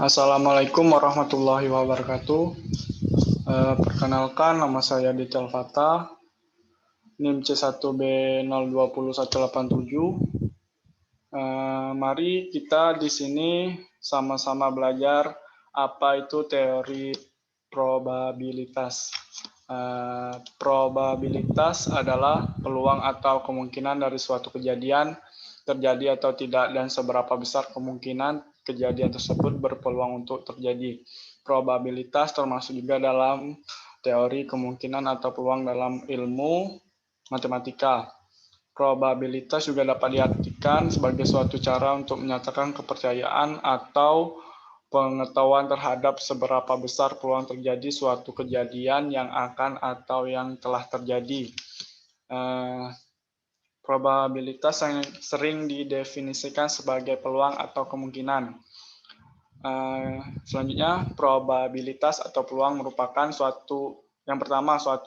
Assalamualaikum warahmatullahi wabarakatuh. Perkenalkan, nama saya Detail Fata, NIM C1B020187. Mari kita di sini sama-sama belajar apa itu teori probabilitas. Probabilitas adalah peluang atau kemungkinan dari suatu kejadian terjadi atau tidak dan seberapa besar kemungkinan kejadian tersebut berpeluang untuk terjadi. Probabilitas termasuk juga dalam teori kemungkinan atau peluang dalam ilmu matematika. Probabilitas juga dapat diartikan sebagai suatu cara untuk menyatakan kepercayaan atau pengetahuan terhadap seberapa besar peluang terjadi suatu kejadian yang akan atau yang telah terjadi. Probabilitas yang sering didefinisikan sebagai peluang atau kemungkinan. Selanjutnya, probabilitas atau peluang merupakan suatu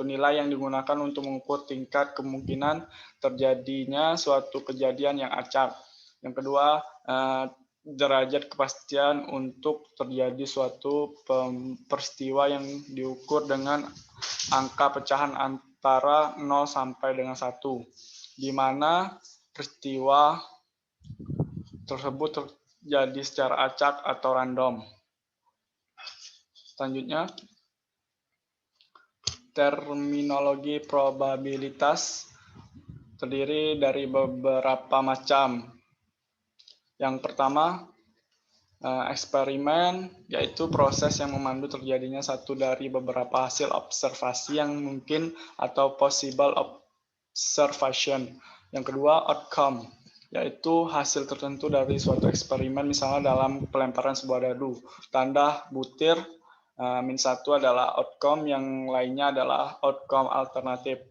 nilai yang digunakan untuk mengukur tingkat kemungkinan terjadinya suatu kejadian yang acak. Yang kedua, derajat kepastian untuk terjadi suatu peristiwa yang diukur dengan angka pecahan antara 0 sampai dengan 1, di mana peristiwa tersebut terjadi secara acak atau random. Selanjutnya, terminologi probabilitas terdiri dari beberapa macam. Yang pertama, eksperimen, yaitu proses yang memandu terjadinya satu dari beberapa hasil observasi yang mungkin atau possible observation. Yang kedua, outcome, yaitu hasil tertentu dari suatu eksperimen, misalnya dalam pelemparan sebuah dadu. Tanda butir -1 adalah outcome, yang lainnya adalah outcome alternatif.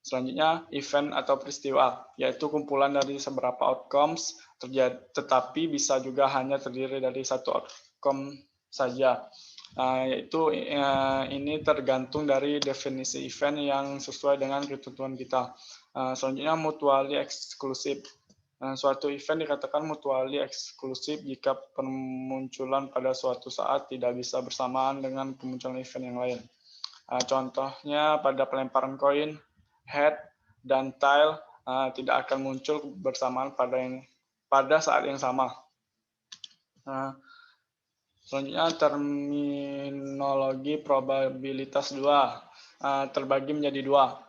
Selanjutnya, event atau peristiwa, yaitu kumpulan dari beberapa outcomes, tetapi bisa juga hanya terdiri dari satu outcome saja. Ini tergantung dari definisi event yang sesuai dengan ketentuan kita. Selanjutnya, mutually exclusive. Suatu event dikatakan mutually eksklusif jika permunculan pada suatu saat tidak bisa bersamaan dengan kemunculan event yang lain. Contohnya pada pelemparan koin, head dan tail tidak akan muncul bersamaan pada saat yang sama. Selanjutnya, terminologi probabilitas 2 terbagi menjadi 2,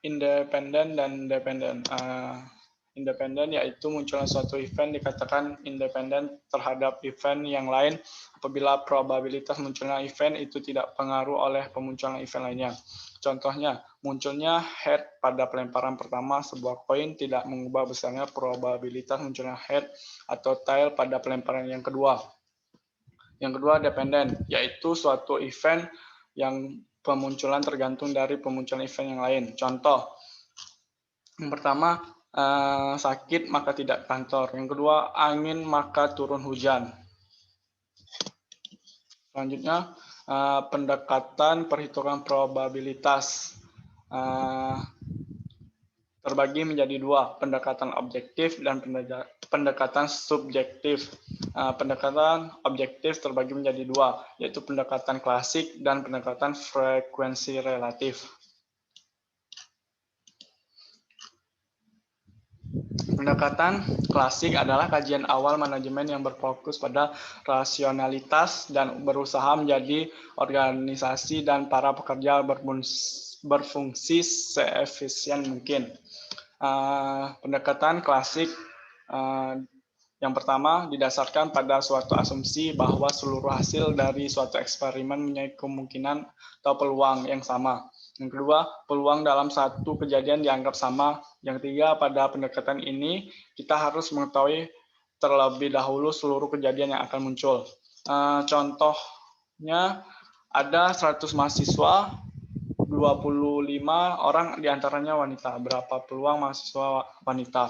independen dan dependen. Independen yaitu munculnya suatu event dikatakan independen terhadap event yang lain apabila probabilitas munculnya event itu tidak pengaruh oleh pemunculan event lainnya. Contohnya, munculnya head pada pelemparan pertama sebuah koin tidak mengubah besarnya probabilitas munculnya head atau tail pada pelemparan yang kedua. Yang kedua, dependen, yaitu suatu event yang pemunculan tergantung dari pemunculan event yang lain. Contoh, yang pertama, sakit maka tidak kantor. Yang kedua, angin maka turun hujan. Selanjutnya, pendekatan perhitungan probabilitas terbagi menjadi 2, pendekatan objektif dan pendekatan subjektif. Pendekatan objektif terbagi menjadi 2, yaitu pendekatan klasik dan pendekatan frekuensi relatif. Pendekatan klasik adalah kajian awal manajemen yang berfokus pada rasionalitas dan berusaha menjadi organisasi dan para pekerja berfungsi seefisien mungkin. Pendekatan klasik yang pertama didasarkan pada suatu asumsi bahwa seluruh hasil dari suatu eksperimen mempunyai kemungkinan atau peluang yang sama. Yang kedua, peluang dalam satu kejadian dianggap sama. Yang ketiga, pada pendekatan ini kita harus mengetahui terlebih dahulu seluruh kejadian yang akan muncul. Contohnya, ada 100 mahasiswa, 25 orang diantaranya wanita. Berapa peluang mahasiswa wanita?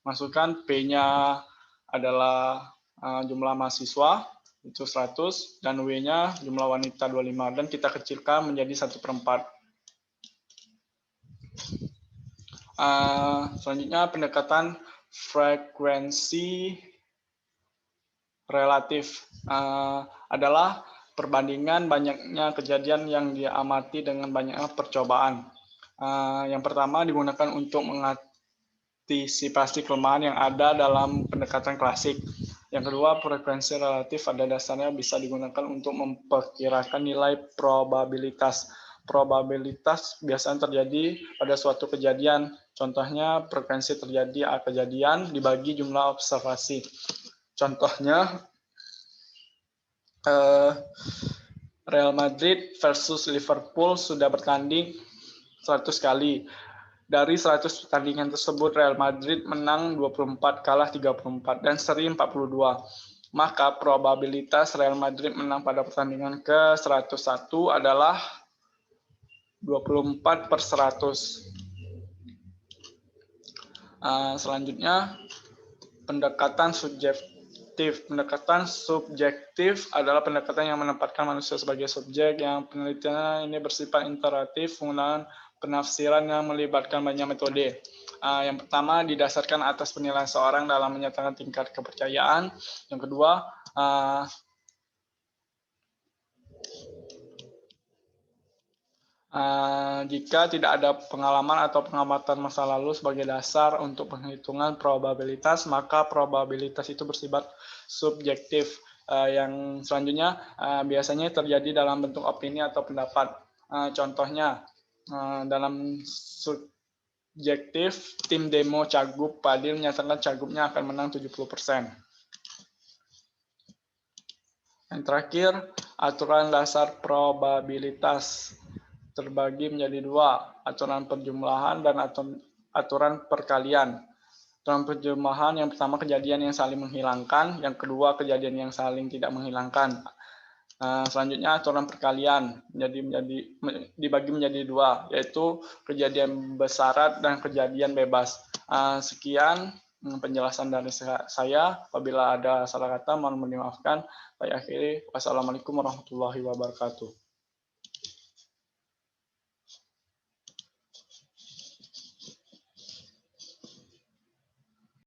Masukkan P-nya adalah jumlah mahasiswa, itu 100, dan W-nya jumlah wanita 25, dan kita kecilkan menjadi 1/4. Selanjutnya pendekatan frekuensi relatif adalah perbandingan banyaknya kejadian yang diamati dengan banyaknya percobaan. Yang pertama digunakan untuk mengantisipasi kelemahan yang ada dalam pendekatan klasik. Yang kedua, frekuensi relatif pada dasarnya bisa digunakan untuk memperkirakan nilai probabilitas. Probabilitas biasanya terjadi pada suatu kejadian. Contohnya, frekuensi terjadi kejadian dibagi jumlah observasi. Contohnya, Real Madrid versus Liverpool sudah bertanding 100 kali. Dari 100 pertandingan tersebut, Real Madrid menang 24, kalah 34, dan seri 42. Maka probabilitas Real Madrid menang pada pertandingan ke-101 adalah 24/100. Selanjutnya, pendekatan subjektif. Pendekatan subjektif adalah pendekatan yang menempatkan manusia sebagai subjek, yang penelitiannya ini bersifat interaktif, menggunakan penafsiran yang melibatkan banyak metode. Yang pertama didasarkan atas penilaian seorang dalam menyatakan tingkat kepercayaan. Yang kedua, jika tidak ada pengalaman atau pengamatan masa lalu sebagai dasar untuk penghitungan probabilitas, maka probabilitas itu bersifat subjektif. Yang selanjutnya biasanya terjadi dalam bentuk opini atau pendapat. Contohnya, dalam subjektif, tim demo Cagup Padil menyatakan Cagupnya akan menang 70%. Yang terakhir, aturan dasar probabilitas terbagi menjadi dua, aturan perjumlahan dan aturan perkalian. Aturan perjumlahan yang pertama kejadian yang saling menghilangkan, yang kedua kejadian yang saling tidak menghilangkan. Selanjutnya aturan perkalian dibagi menjadi dua, yaitu kejadian bersyarat dan kejadian bebas. Sekian penjelasan dari saya. Apabila ada salah kata mohon dimaafkan. Saya akhiri. Wassalamualaikum warahmatullahi wabarakatuh.